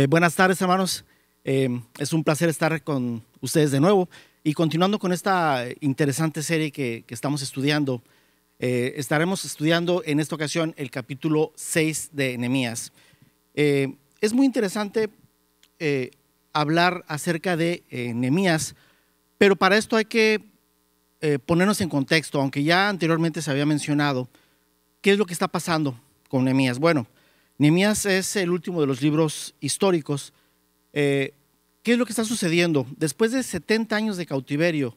Buenas tardes, hermanos. Es un placer estar con ustedes de nuevo y continuando con esta interesante serie que estamos estudiando. Estaremos estudiando en esta ocasión el capítulo 6 de Nehemías. Es muy interesante hablar acerca de Nehemías, pero para esto hay que ponernos en contexto, aunque ya anteriormente se había mencionado qué es lo que está pasando con Nehemías. Bueno, Nehemías es el último de los libros históricos. ¿Qué es lo que está sucediendo? Después de 70 años de cautiverio,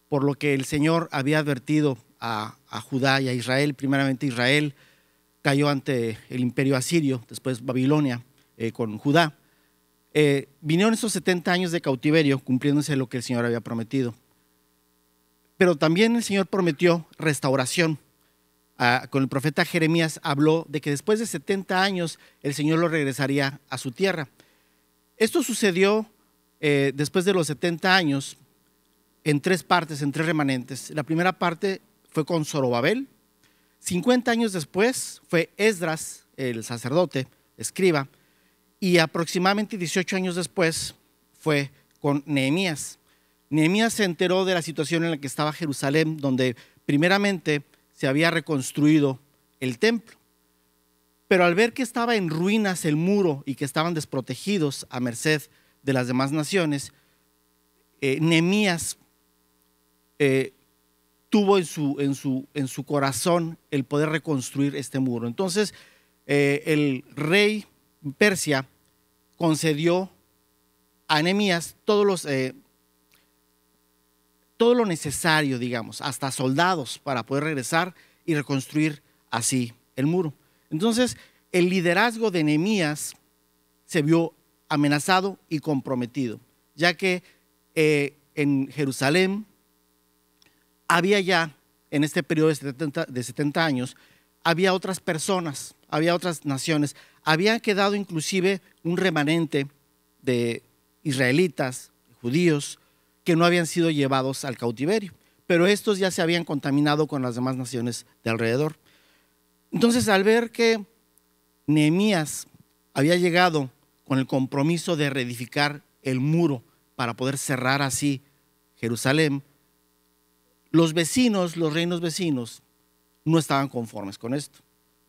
por lo que el Señor había advertido a Judá y a Israel, primeramente Israel cayó ante el imperio asirio, después Babilonia con Judá. Vinieron esos 70 años de cautiverio cumpliéndose lo que el Señor había prometido. Pero también el Señor prometió restauración. Con el profeta Jeremías habló de que después de 70 años el Señor lo regresaría a su tierra. Esto sucedió después de los 70 años en tres partes, en tres remanentes. La primera parte fue con Zorobabel. 50 años después fue Esdras, el sacerdote, escriba, y aproximadamente 18 años después fue con Nehemías. Nehemías se enteró de la situación en la que estaba Jerusalén, donde primeramente se había reconstruido el templo. Pero al ver que estaba en ruinas el muro y que estaban desprotegidos a merced de las demás naciones, Nehemías tuvo en su corazón el poder reconstruir este muro. Entonces el rey Persia concedió a Nehemías todo lo necesario, digamos, hasta soldados para poder regresar y reconstruir así el muro. Entonces, el liderazgo de Nehemías se vio amenazado y comprometido, ya que en Jerusalén había ya, en este periodo de 70 años, había otras personas, había otras naciones, había quedado inclusive un remanente de israelitas, judíos, que no habían sido llevados al cautiverio, pero estos ya se habían contaminado con las demás naciones de alrededor. Entonces, al ver que Nehemías había llegado con el compromiso de reedificar el muro para poder cerrar así Jerusalén, los vecinos, los reinos vecinos, no estaban conformes con esto.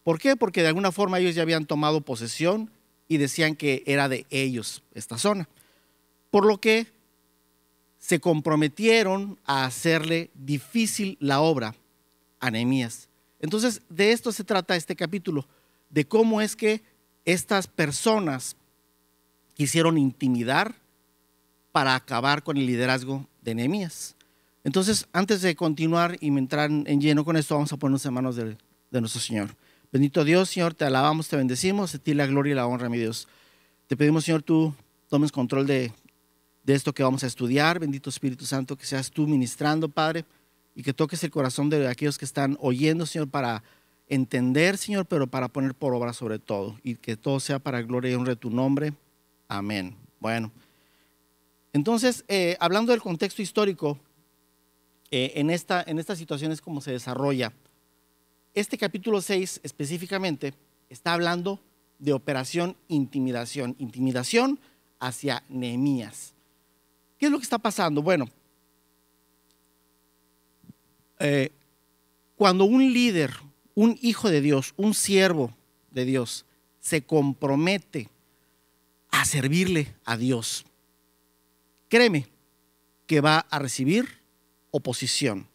¿Por qué? Porque de alguna forma ellos ya habían tomado posesión y decían que era de ellos esta zona. Por lo que se comprometieron a hacerle difícil la obra a Nehemías. Entonces, de esto se trata este capítulo, de cómo es que estas personas quisieron intimidar para acabar con el liderazgo de Nehemías. Entonces, antes de continuar y entrar en lleno con esto, vamos a ponernos en manos de nuestro Señor. Bendito Dios, Señor, te alabamos, te bendecimos, a ti la gloria y la honra, mi Dios. Te pedimos, Señor, tú tomes control de esto que vamos a estudiar. Bendito Espíritu Santo, que seas tú ministrando, Padre, y que toques el corazón de aquellos que están oyendo, Señor, para entender, Señor, pero para poner por obra sobre todo, y que todo sea para gloria y honra de tu nombre. Amén. Bueno, entonces, hablando del contexto histórico, en esta situación es como se desarrolla. Este capítulo 6 específicamente está hablando de operación intimidación hacia Nehemías. ¿Qué es lo que está pasando? Bueno, cuando un líder, un hijo de Dios, un siervo de Dios, se compromete a servirle a Dios, créeme que va a recibir oposición.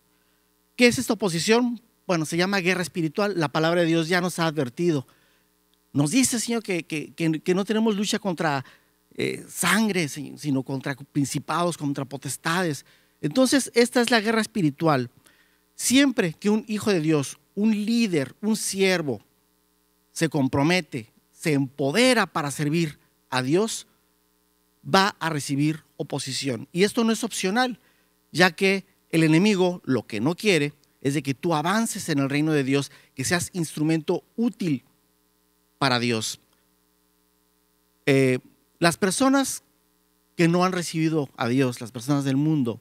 ¿Qué es esta oposición? Bueno, se llama guerra espiritual. La palabra de Dios ya nos ha advertido. Nos dice, Señor, que no tenemos lucha contra sangre, sino contra principados, contra potestades. Entonces, esta es la guerra espiritual. Siempre que un hijo de Dios, un líder, un siervo, se compromete, se empodera para servir a Dios, va a recibir oposición. Y esto no es opcional, ya que el enemigo lo que no quiere es de que tú avances en el reino de Dios, que seas instrumento útil para Dios. Las personas que no han recibido a Dios, las personas del mundo,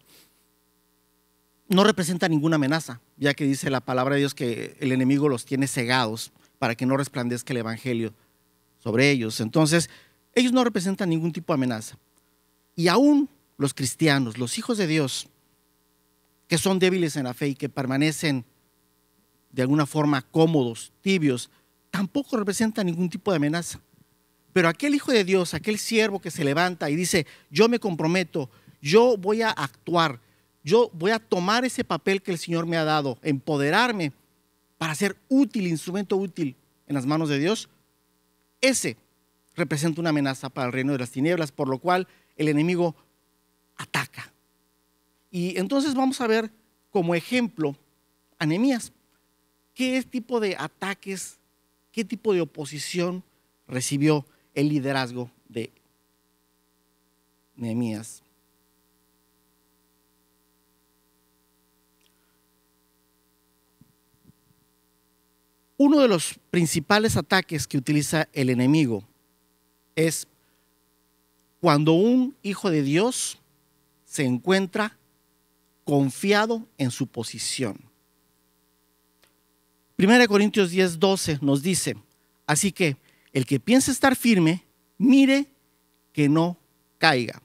no representan ninguna amenaza, ya que dice la palabra de Dios que el enemigo los tiene cegados para que no resplandezca el evangelio sobre ellos. Entonces, ellos no representan ningún tipo de amenaza. Y aún los cristianos, los hijos de Dios, que son débiles en la fe y que permanecen de alguna forma cómodos, tibios, tampoco representan ningún tipo de amenaza. Pero aquel hijo de Dios, aquel siervo que se levanta y dice, yo me comprometo, yo voy a actuar, yo voy a tomar ese papel que el Señor me ha dado, empoderarme para ser útil, instrumento útil en las manos de Dios, ese representa una amenaza para el reino de las tinieblas, por lo cual el enemigo ataca. Y entonces vamos a ver como ejemplo a Nehemías. ¿Qué tipo de ataques, qué tipo de oposición recibió el liderazgo de Nehemías? Uno de los principales ataques que utiliza el enemigo es cuando un hijo de Dios se encuentra confiado en su posición. 1 Corintios 10:12 nos dice, así que el que piensa estar firme, mire que no caiga.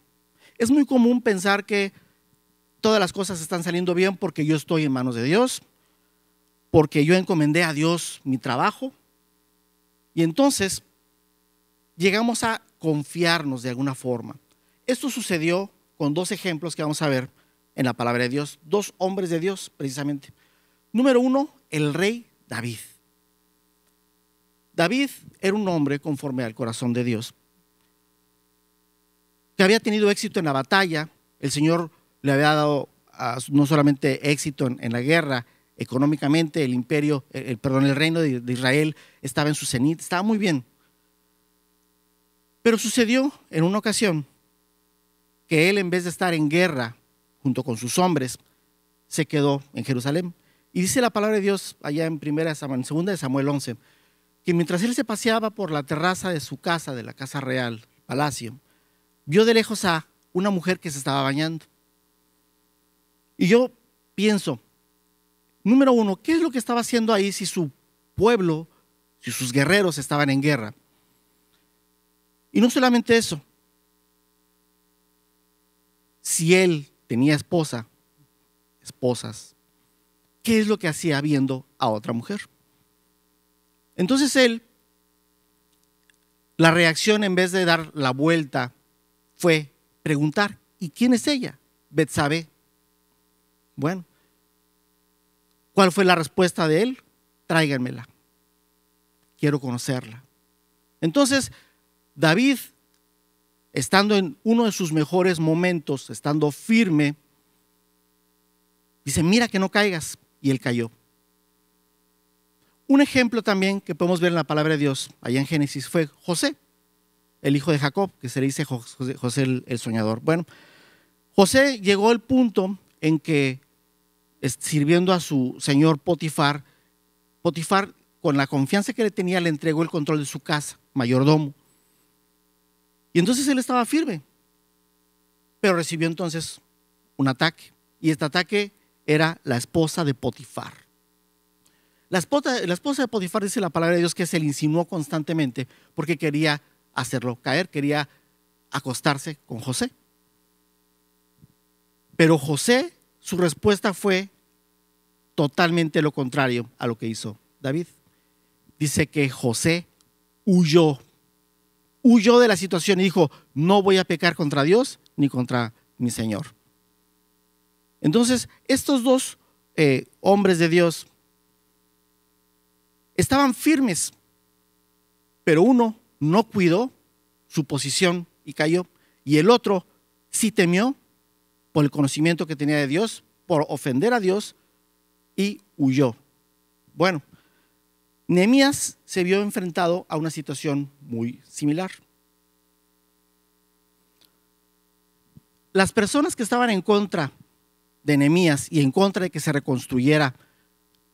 Es muy común pensar que todas las cosas están saliendo bien porque yo estoy en manos de Dios, porque yo encomendé a Dios mi trabajo, y entonces llegamos a confiarnos de alguna forma. Esto sucedió con dos ejemplos que vamos a ver en la palabra de Dios, dos hombres de Dios precisamente. Número uno, el rey David. David era un hombre conforme al corazón de Dios, que había tenido éxito en la batalla. El Señor le había dado no solamente éxito en la guerra, económicamente el imperio, el reino de Israel estaba en su cenit, estaba muy bien. Pero sucedió en una ocasión que él, en vez de estar en guerra junto con sus hombres, se quedó en Jerusalén. Y dice la palabra de Dios allá en 2 de Samuel 11, que mientras él se paseaba por la terraza de su casa, de la casa real, el palacio, vio de lejos a una mujer que se estaba bañando. Y yo pienso, número uno, ¿qué es lo que estaba haciendo ahí si su pueblo, si sus guerreros estaban en guerra? Y no solamente eso, si él tenía esposas, ¿qué es lo que hacía viendo a otra mujer? Entonces él, la reacción en vez de dar la vuelta fue preguntar, ¿y quién es ella? Betsabé. Bueno, ¿cuál fue la respuesta de él? Tráiganmela, quiero conocerla. Entonces David, estando en uno de sus mejores momentos, estando firme, dice, mira que no caigas, y él cayó. Un ejemplo también que podemos ver en la palabra de Dios, allá en Génesis, fue José, el hijo de Jacob, que se le dice José el soñador. Bueno, José llegó al punto en que, sirviendo a su señor Potifar, con la confianza que le tenía, le entregó el control de su casa, mayordomo. Y entonces él estaba firme, pero recibió entonces un ataque. Y este ataque era la esposa de Potifar. La esposa de Potifar, dice la palabra de Dios, que se le insinuó constantemente porque quería hacerlo caer, quería acostarse con José. Pero José, su respuesta fue totalmente lo contrario a lo que hizo David. Dice que José huyó de la situación y dijo, no voy a pecar contra Dios ni contra mi Señor. Entonces, estos dos hombres de Dios estaban firmes, pero uno no cuidó su posición y cayó, y el otro sí temió por el conocimiento que tenía de Dios, por ofender a Dios, y huyó. Bueno, Nehemías se vio enfrentado a una situación muy similar. Las personas que estaban en contra de Nehemías y en contra de que se reconstruyera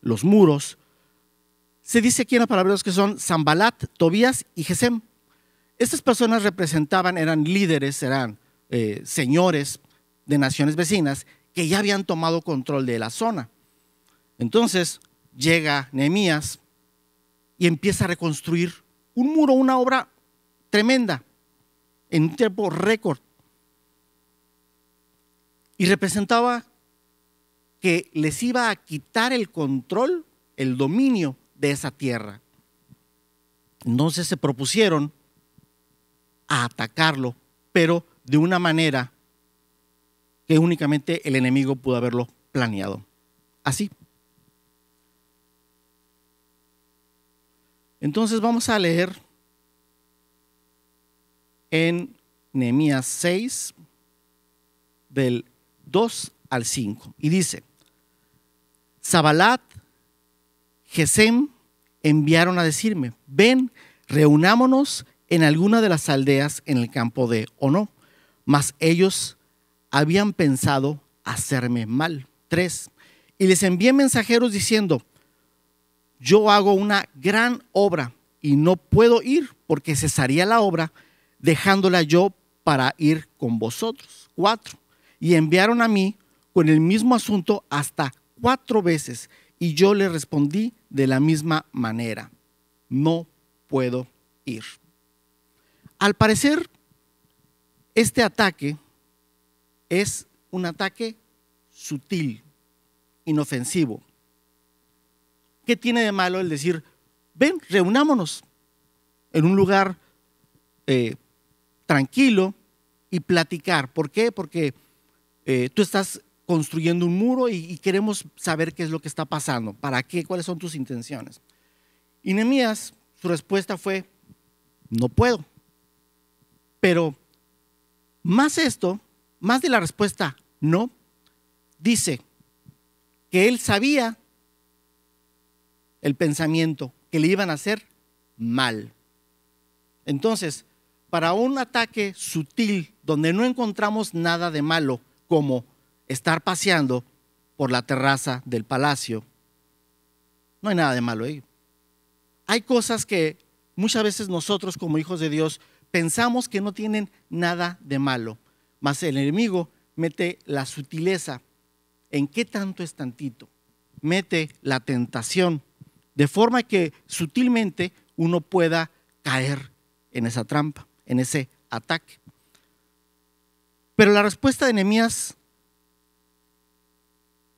los muros, se dice aquí en la palabra de Dios que son Sanbalat, Tobías y Gesem. Estas personas eran líderes, eran señores de naciones vecinas que ya habían tomado control de la zona. Entonces llega Nehemías y empieza a reconstruir un muro, una obra tremenda. en un tiempo récord. Y representaba que les iba a quitar el control, el dominio de esa tierra. Entonces se propusieron a atacarlo, pero de una manera que únicamente el enemigo pudo haberlo planeado. Así. Entonces vamos a leer en Nehemías 6, del 2 al 5. Y dice: Sabalat, Gesem enviaron a decirme: ven, reunámonos en alguna de las aldeas en el campo de Ono. Mas ellos habían pensado hacerme mal. 3. Y les envié mensajeros diciendo: yo hago una gran obra y no puedo ir, porque cesaría la obra, dejándola yo para ir con vosotros. 4. Y enviaron a mí con el mismo asunto hasta 4 veces, y yo le respondí de la misma manera: no puedo ir. Al parecer, este ataque es un ataque sutil, inofensivo. ¿Qué tiene de malo el decir: ven, reunámonos en un lugar tranquilo y platicar? ¿Por qué? Porque tú estás construyendo un muro y queremos saber qué es lo que está pasando. ¿Para qué? ¿Cuáles son tus intenciones? Y Nehemías, su respuesta fue: no puedo. Pero más esto, más de la respuesta no, dice que él sabía el pensamiento que le iban a hacer mal. Entonces, para un ataque sutil donde no encontramos nada de malo, como estar paseando por la terraza del palacio, no hay nada de malo ahí. Hay cosas que muchas veces nosotros, como hijos de Dios, pensamos que no tienen nada de malo, mas el enemigo mete la sutileza. ¿En qué tanto es tantito? Mete la tentación, de forma que sutilmente uno pueda caer en esa trampa, en ese ataque. Pero la respuesta de Nehemías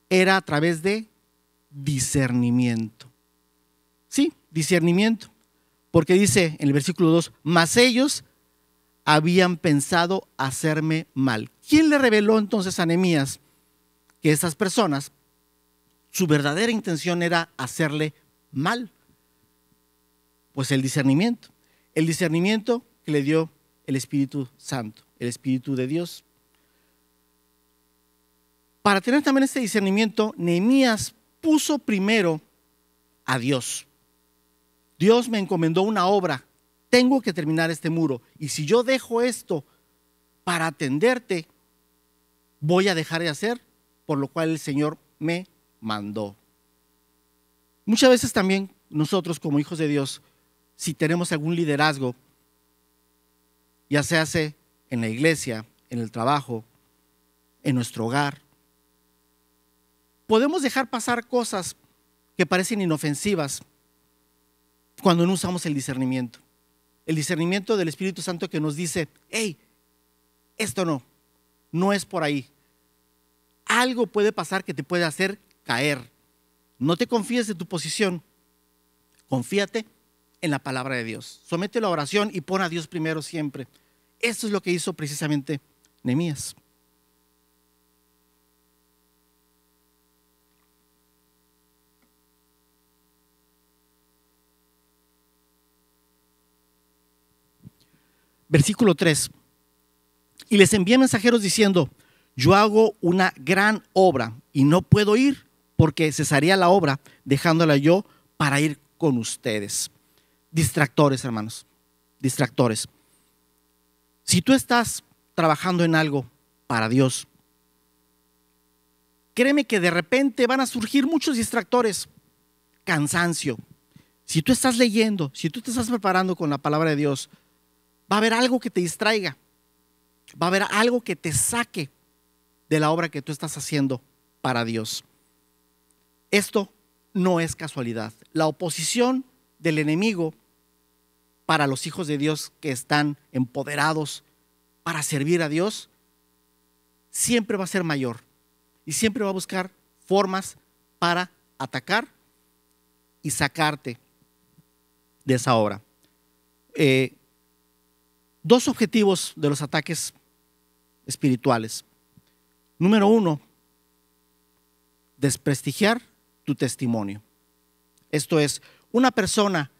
era a través de discernimiento. Sí, discernimiento. Porque dice en el versículo 2: mas ellos habían pensado hacerme mal. ¿Quién le reveló entonces a Nehemías que esas personas, su verdadera intención era hacerle mal? Pues el discernimiento. El discernimiento que le dio el Espíritu Santo, el Espíritu de Dios. Para tener también este discernimiento, Nehemías puso primero a Dios. Dios me encomendó una obra, tengo que terminar este muro, y si yo dejo esto para atenderte, voy a dejar de hacer por lo cual el Señor me mandó. Muchas veces también nosotros, como hijos de Dios, si tenemos algún liderazgo, ya se hace en la iglesia, en el trabajo, en nuestro hogar, podemos dejar pasar cosas que parecen inofensivas cuando no usamos el discernimiento. El discernimiento del Espíritu Santo que nos dice: hey, esto no es por ahí. Algo puede pasar que te puede hacer caer. No te confíes de tu posición, confíate en la palabra de Dios. Somételo a oración y pon a Dios primero siempre. Esto es lo que hizo precisamente Nehemías. Versículo 3. Y les envié mensajeros diciendo: yo hago una gran obra y no puedo ir, porque cesaría la obra, dejándola yo para ir con ustedes. Distractores, hermanos, distractores. Si tú estás trabajando en algo para Dios, créeme que de repente van a surgir muchos distractores. Cansancio. Si tú estás leyendo, si tú te estás preparando con la palabra de Dios, va a haber algo que te distraiga. Va a haber algo que te saque de la obra que tú estás haciendo para Dios. Esto no es casualidad. La oposición del enemigo para los hijos de Dios que están empoderados para servir a Dios, siempre va a ser mayor y siempre va a buscar formas para atacar y sacarte de esa obra. Dos objetivos de los ataques espirituales. Número uno, desprestigiar tu testimonio. Esto es, una persona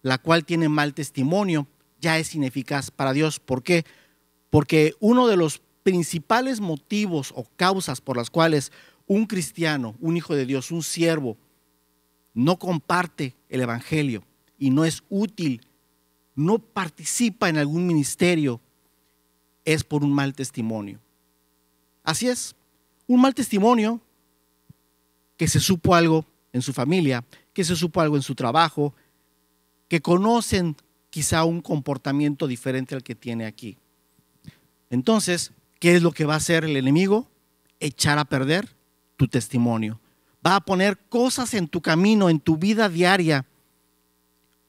la cual tiene mal testimonio ya es ineficaz para Dios. ¿Por qué? Porque uno de los principales motivos o causas por las cuales un cristiano, un hijo de Dios, un siervo, no comparte el evangelio y no es útil, no participa en algún ministerio, es por un mal testimonio. Así es, un mal testimonio, que se supo algo en su familia, que se supo algo en su trabajo, que conocen quizá un comportamiento diferente al que tiene aquí. Entonces, ¿qué es lo que va a hacer el enemigo? Echar a perder tu testimonio. Va a poner cosas en tu camino, en tu vida diaria,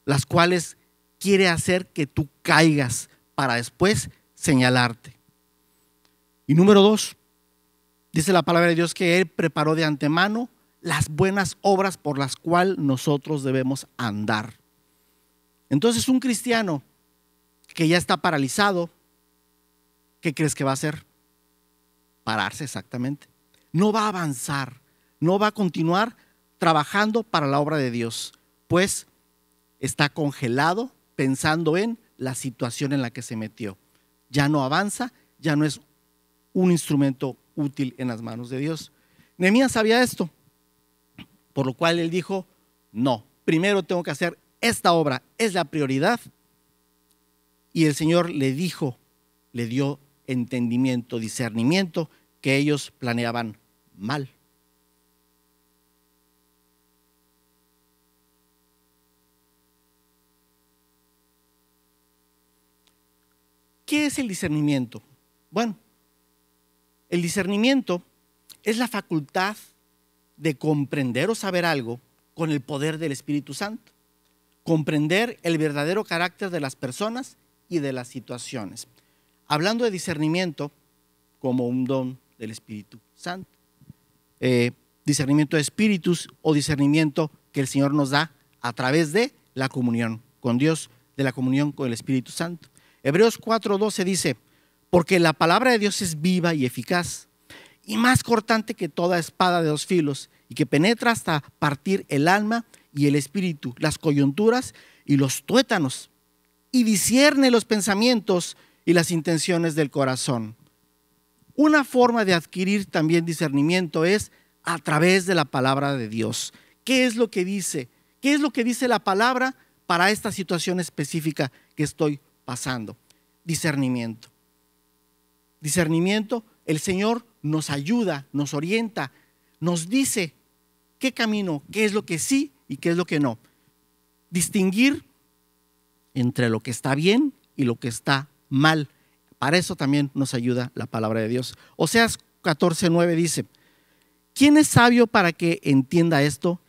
las cuales quiere hacer que tú caigas para después señalarte. Y número dos, dice la palabra de Dios que Él preparó de antemano las buenas obras por las cuales nosotros debemos andar. Entonces, un cristiano que ya está paralizado, ¿qué crees que va a hacer? Pararse, exactamente. No va a avanzar, no va a continuar trabajando para la obra de Dios, pues está congelado pensando en la situación en la que se metió. Ya no avanza, ya no es un instrumento útil en las manos de Dios. Nehemías sabía esto, por lo cual él dijo, no, primero tengo que hacer esta obra, es la prioridad. Y el Señor le dijo, le dio entendimiento, discernimiento, que ellos planeaban mal. ¿Qué es el discernimiento? Bueno, el discernimiento es la facultad de comprender o saber algo con el poder del Espíritu Santo. Comprender el verdadero carácter de las personas y de las situaciones. Hablando de discernimiento como un don del Espíritu Santo. Discernimiento de espíritus o discernimiento que el Señor nos da a través de la comunión con Dios, de la comunión con el Espíritu Santo. Hebreos 4:12 dice, porque la palabra de Dios es viva y eficaz y más cortante que toda espada de dos filos y que penetra hasta partir el alma y el espíritu, las coyunturas y los tuétanos, y discierne los pensamientos y las intenciones del corazón. Una forma de adquirir también discernimiento es a través de la palabra de Dios. ¿Qué es lo que dice? ¿Qué es lo que dice la palabra para esta situación específica que estoy pasando? Discernimiento. Discernimiento, el Señor nos ayuda, nos orienta, nos dice qué camino, qué es lo que sí y qué es lo que no. Distinguir entre lo que está bien y lo que está mal. Para eso también nos ayuda la palabra de Dios. Oseas 14:9 dice, ¿quién es sabio para que entienda esto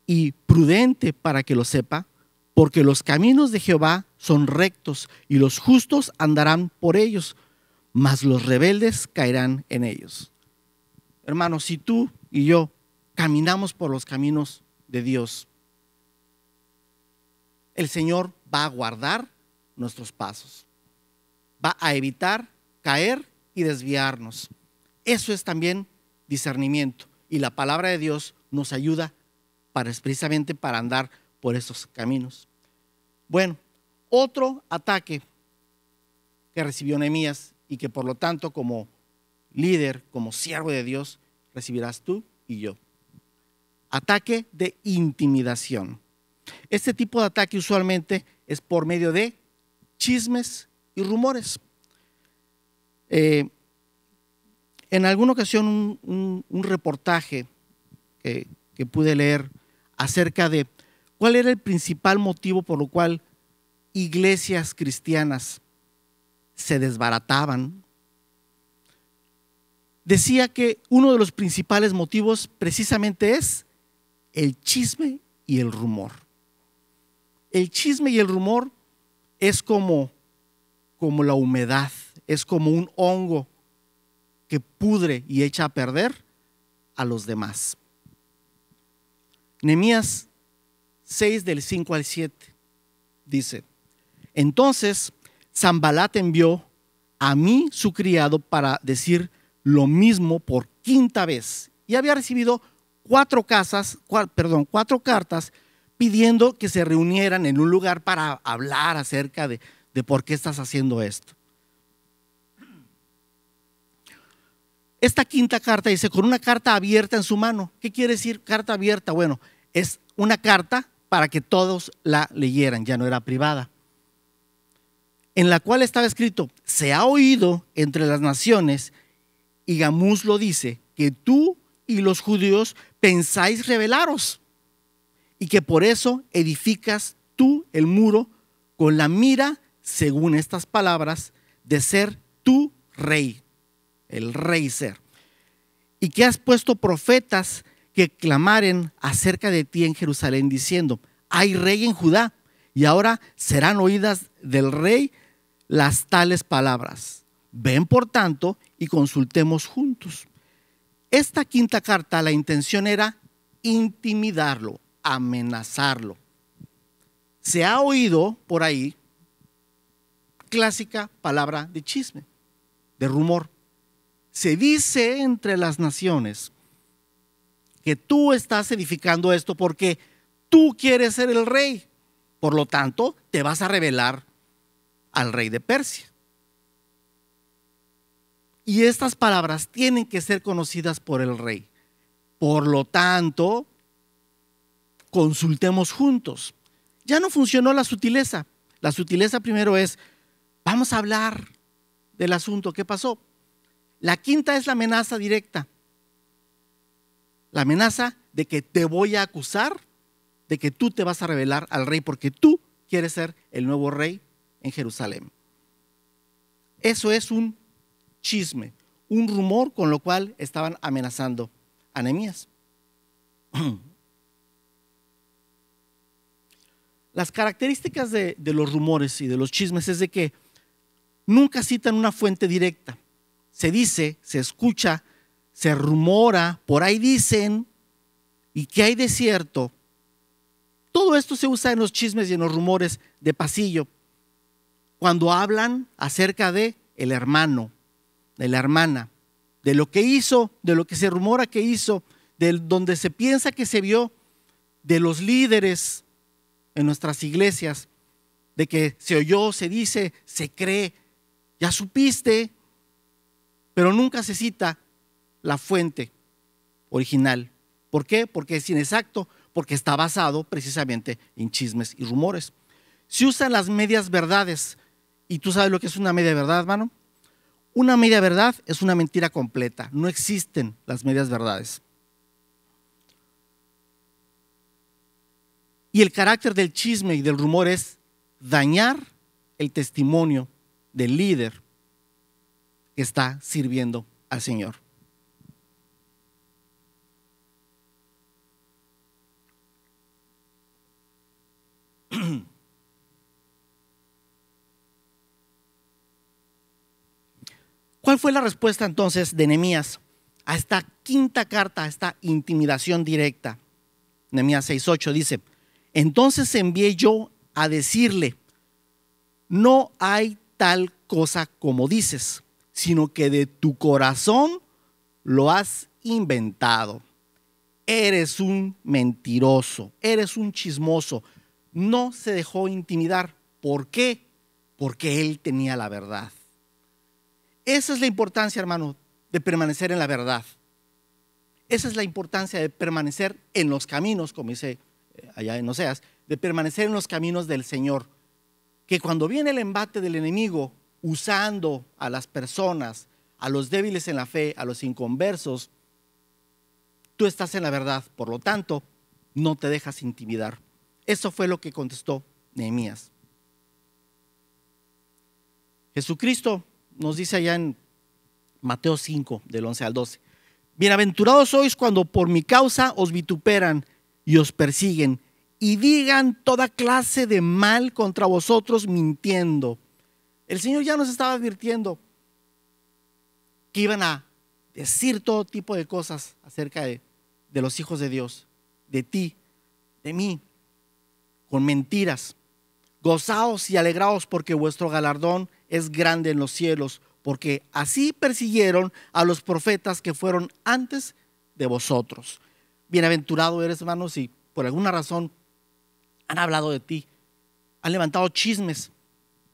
y prudente para que lo sepa? Porque los caminos de Jehová son rectos y los justos andarán por ellos, mas los rebeldes caerán en ellos. Hermanos, si tú y yo caminamos por los caminos de Dios, el Señor va a guardar nuestros pasos, va a evitar caer y desviarnos. Eso es también discernimiento, y la palabra de Dios nos ayuda precisamente para andar por esos caminos. Bueno, otro ataque que recibió Nehemías y que por lo tanto como líder, como siervo de Dios, recibirás tú y yo. Ataque de intimidación. Este tipo de ataque usualmente es por medio de chismes y rumores. En alguna ocasión un reportaje que pude leer acerca de cuál era el principal motivo por lo cual iglesias cristianas se desbarataban. Decía que uno de los principales motivos precisamente es el chisme y el rumor. El chisme y el rumor es como la humedad es como un hongo que pudre y echa a perder a los demás. Nehemías 6 del 5 al 7 dice: entonces Sanbalat envió a mí su criado para decir lo mismo por quinta vez, y había recibido 4 cartas pidiendo que se reunieran en un lugar para hablar acerca de por qué estás haciendo esto. Esta quinta carta dice: con una carta abierta en su mano. ¿Qué quiere decir carta abierta? Bueno, es una carta para que todos la leyeran, ya no era privada, en la cual estaba escrito: se ha oído entre las naciones, y Gamús lo dice, que tú y los judíos pensáis rebelaros, y que por eso edificas tú el muro con la mira, según estas palabras, de ser tú rey, el rey ser, y que has puesto profetas que clamaren acerca de ti en Jerusalén, diciendo: hay rey en Judá, y ahora serán oídas del rey las tales palabras. Ven por tanto y consultemos juntos. Esta quinta carta, la intención era intimidarlo, amenazarlo. Se ha oído por ahí, clásica palabra de chisme, de rumor. Se dice entre las naciones que tú estás edificando esto porque tú quieres ser el rey. Por lo tanto, te vas a rebelar al rey de Persia. Y estas palabras tienen que ser conocidas por el rey. Por lo tanto, consultemos juntos. Ya no funcionó la sutileza. La sutileza primero es: vamos a hablar del asunto, ¿qué pasó? La quinta es la amenaza directa. La amenaza de que te voy a acusar de que tú te vas a rebelar al rey porque tú quieres ser el nuevo rey en Jerusalén. Eso es un chisme, un rumor con lo cual estaban amenazando a Nehemías. Las características de los rumores y de los chismes es de que nunca citan una fuente directa. Se dice, se escucha, se rumora, por ahí dicen, y que hay de cierto. Todo esto se usa en los chismes y en los rumores de pasillo, cuando hablan acerca de el hermano, de la hermana, de lo que hizo, de lo que se rumora que hizo, de donde se piensa que se vio, de los líderes en nuestras iglesias, de que se oyó, se dice, se cree, ya supiste, pero nunca se cita la fuente original. ¿Por qué? Porque es inexacto, porque está basado precisamente en chismes y rumores. Se usan las medias verdades. ¿Y tú sabes lo que es una media verdad, hermano? Una media verdad es una mentira completa. No existen las medias verdades. Y el carácter del chisme y del rumor es dañar el testimonio del líder que está sirviendo al Señor. ¿Cuál fue la respuesta entonces de Nehemías a esta quinta carta, a esta intimidación directa? Nehemías 6:8 dice: entonces envié yo a decirle: no hay tal cosa como dices, sino que de tu corazón lo has inventado. Eres un mentiroso, eres un chismoso. No se dejó intimidar. ¿Por qué? Porque él tenía la verdad. Esa es la importancia, hermano, de permanecer en la verdad. Esa es la importancia de permanecer en los caminos, como dice allá en Oseas, de permanecer en los caminos del Señor. Que cuando viene el embate del enemigo, usando a las personas, a los débiles en la fe, a los inconversos, tú estás en la verdad, por lo tanto, no te dejas intimidar. Eso fue lo que contestó Nehemías. Jesucristo nos dice allá en Mateo 5, del 11 al 12: bienaventurados sois cuando por mi causa os vituperan y os persiguen y digan toda clase de mal contra vosotros mintiendo. El Señor ya nos estaba advirtiendo que iban a decir todo tipo de cosas acerca de los hijos de Dios, de ti, de mí, con mentiras. Gozaos y alegraos porque vuestro galardón es grande en los cielos, porque así persiguieron a los profetas que fueron antes de vosotros. Bienaventurado eres, hermanos, si por alguna razón han hablado de ti, han levantado chismes,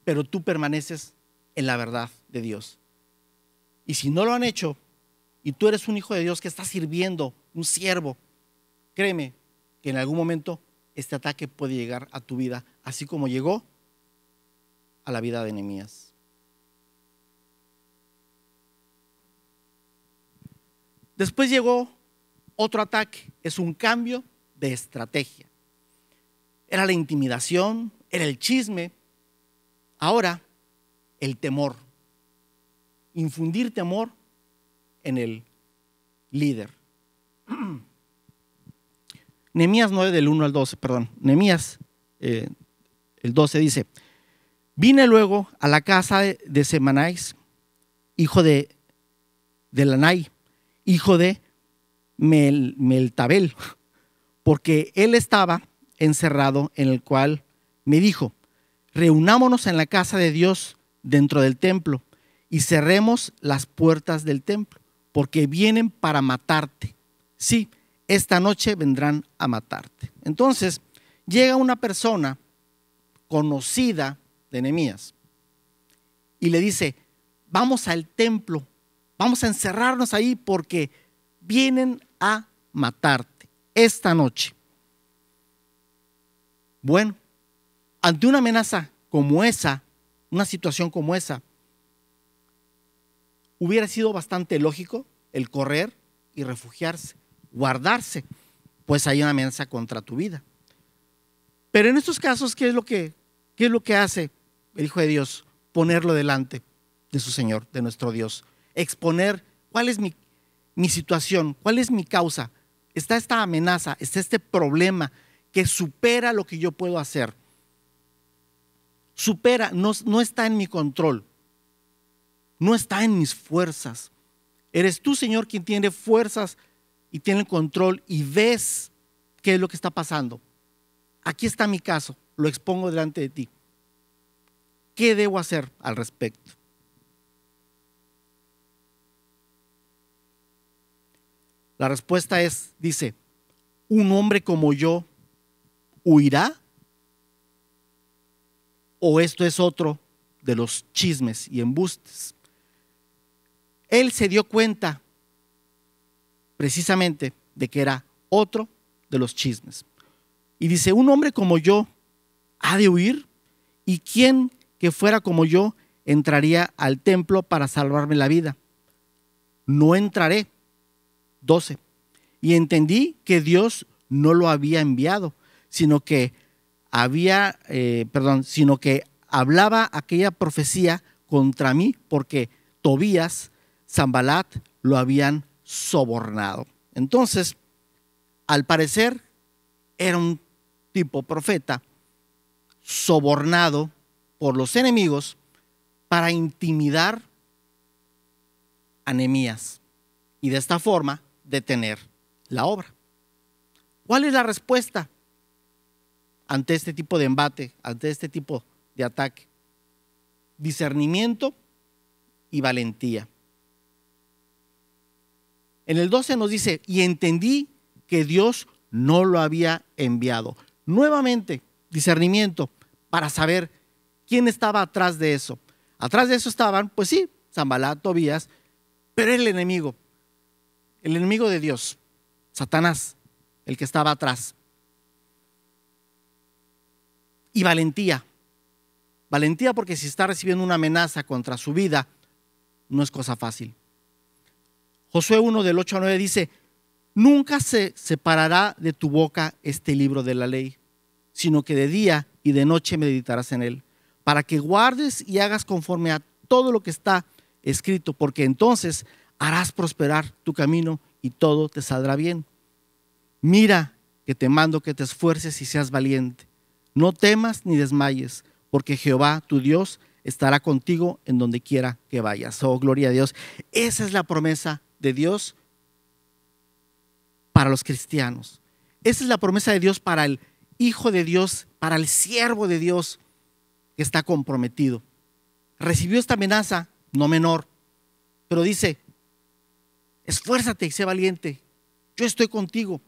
pero tú permaneces en la verdad de Dios. Y si no lo han hecho, y tú eres un hijo de Dios que está sirviendo, un siervo, créeme que en algún momento este ataque puede llegar a tu vida, así como llegó a la vida de Nehemías. Después llegó otro ataque, es un cambio de estrategia. Era la intimidación, era el chisme, ahora el temor. Infundir temor en el líder. Nehemías 9 del 1 al 12, perdón. Nehemías el 12 dice: vine luego a la casa de Semanáis, hijo de Lanai, hijo de Meltabel, porque él estaba encerrado, en el cual me dijo: reunámonos en la casa de Dios dentro del templo y cerremos las puertas del templo, porque vienen para matarte. Sí, esta noche vendrán a matarte. Entonces llega una persona conocida de Nehemías y le dice: vamos al templo, vamos a encerrarnos ahí porque vienen a matarte esta noche. Bueno, ante una amenaza como esa, una situación como esa, hubiera sido bastante lógico el correr y refugiarse, guardarse, pues hay una amenaza contra tu vida. Pero en estos casos, ¿qué es lo que hace el Hijo de Dios? Ponerlo delante de su Señor, de nuestro Dios. Exponer cuál es mi situación, cuál es mi causa. Está esta amenaza, está este problema que supera lo que yo puedo hacer. Supera, no está en mi control. No está en mis fuerzas. Eres tú, Señor, quien tiene fuerzas y tiene el control y ves qué es lo que está pasando. Aquí está mi caso, lo expongo delante de ti. ¿Qué debo hacer al respecto? La respuesta dice: ¿un hombre como yo huirá? ¿O esto es otro de los chismes y embustes? Él se dio cuenta precisamente de que era otro de los chismes. Y dice: un hombre como yo ha de huir, y quién que fuera como yo entraría al templo para salvarme la vida. No entraré. 12. Y entendí que Dios no lo había enviado, sino que hablaba aquella profecía contra mí, porque Tobías, Sanbalat lo habían sobornado. Entonces, al parecer, era un tipo profeta sobornado por los enemigos para intimidar a Nehemías y de esta forma detener la obra. ¿Cuál es la respuesta ante este tipo de embate, ante este tipo de ataque? Discernimiento y valentía. En el 12 nos dice: y entendí que Dios no lo había enviado. Nuevamente, discernimiento para saber quién estaba atrás de eso. Atrás de eso estaban, pues sí, Sanbalat, Tobías, pero el enemigo de Dios, Satanás, el que estaba atrás. Y valentía porque si está recibiendo una amenaza contra su vida, no es cosa fácil. Josué 1 del 8 a 9 dice: nunca se separará de tu boca este libro de la ley, sino que de día y de noche meditarás en él, para que guardes y hagas conforme a todo lo que está escrito, porque entonces harás prosperar tu camino y todo te saldrá bien. Mira que te mando que te esfuerces y seas valiente. No temas ni desmayes, porque Jehová tu Dios estará contigo en donde quiera que vayas. Oh, gloria a Dios. Esa es la promesa de Dios para los cristianos. Esa es la promesa de Dios para el Hijo de Dios, para el siervo de Dios que está comprometido. Recibió esta amenaza, no menor, pero dice: esfuérzate y sé valiente. Yo estoy contigo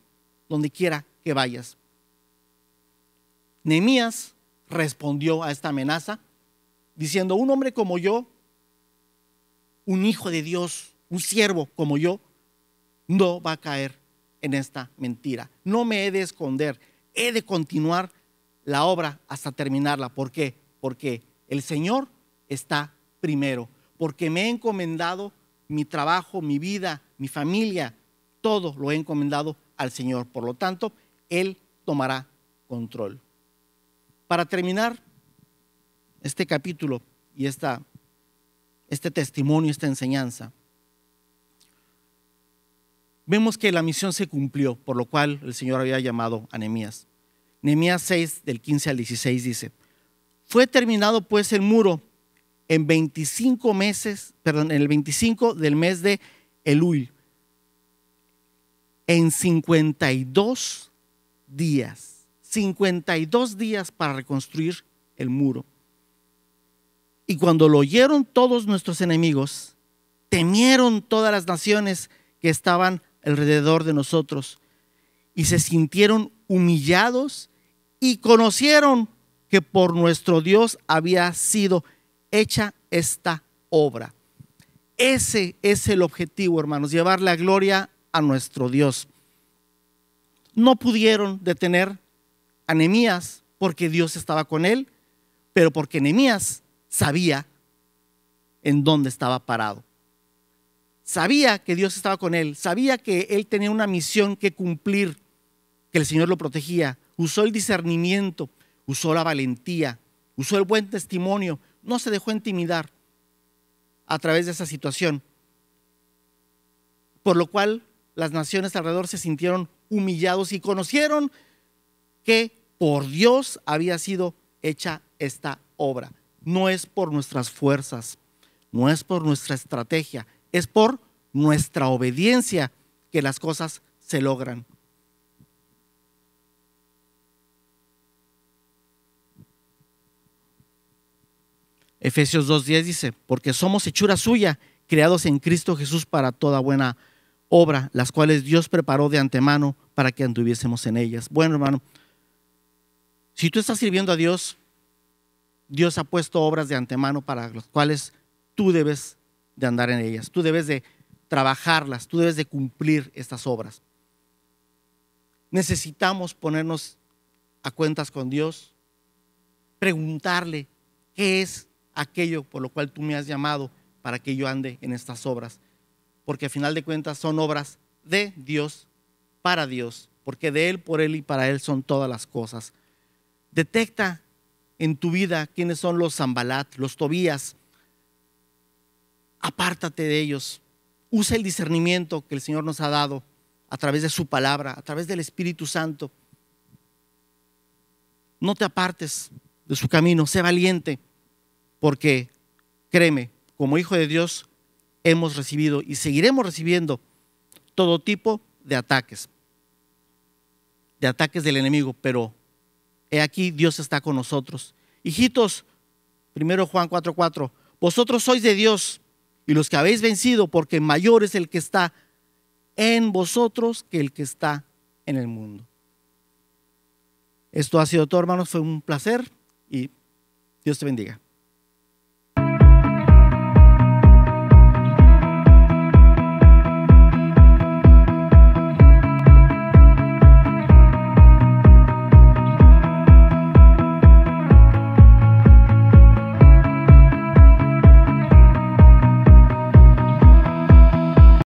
donde quiera que vayas. Nehemías respondió a esta amenaza diciendo: un hombre como yo, un hijo de Dios, un siervo como yo, no va a caer en esta mentira. No me he de esconder, he de continuar la obra hasta terminarla. ¿Por qué? Porque el Señor está primero, porque me he encomendado mi trabajo, mi vida, mi familia, todo lo he encomendado al Señor. Por lo tanto, Él tomará control. Para terminar este capítulo y este testimonio, esta enseñanza, vemos que la misión se cumplió, por lo cual el Señor había llamado a Nehemías. Nehemías 6, del 15 al 16 dice: fue terminado pues el muro en el 25 del mes de Elul, en 52 días. 52 días para reconstruir el muro. Y cuando lo oyeron todos nuestros enemigos, temieron todas las naciones que estaban alrededor de nosotros y se sintieron humillados y conocieron que por nuestro Dios había sido hecha esta obra. Ese es el objetivo, hermanos, llevar la gloria a nuestro Dios. No pudieron detener a Nehemías porque Dios estaba con él, pero porque Nehemías sabía en dónde estaba parado. Sabía que Dios estaba con él, sabía que él tenía una misión que cumplir, que el Señor lo protegía. Usó el discernimiento, usó la valentía, usó el buen testimonio, no se dejó intimidar a través de esa situación, por lo cual las naciones alrededor se sintieron humillados y conocieron que por Dios había sido hecha esta obra. No es por nuestras fuerzas, no es por nuestra estrategia, es por nuestra obediencia que las cosas se logran. Efesios 2:10 dice: porque somos hechura suya, creados en Cristo Jesús para toda buena obra, las cuales Dios preparó de antemano para que anduviésemos en ellas. Bueno, hermano, si tú estás sirviendo a Dios, Dios ha puesto obras de antemano para las cuales tú debes de andar en ellas, tú debes de trabajarlas, tú debes de cumplir estas obras. Necesitamos ponernos a cuentas con Dios, preguntarle qué es aquello por lo cual tú me has llamado para que yo ande en estas obras, porque al final de cuentas son obras de Dios, para Dios, porque de Él, por Él y para Él son todas las cosas. Detecta en tu vida quiénes son los Sanbalat, los Tobías. Apártate de ellos. Usa el discernimiento que el Señor nos ha dado a través de su palabra, a través del Espíritu Santo. No te apartes de su camino, sé valiente, porque créeme, como hijo de Dios hemos recibido y seguiremos recibiendo todo tipo de ataques del enemigo, pero he aquí Dios está con nosotros. Hijitos, 1 Juan 4:4, vosotros sois de Dios y los que habéis vencido, porque mayor es el que está en vosotros que el que está en el mundo. Esto ha sido todo, hermanos, fue un placer y Dios te bendiga.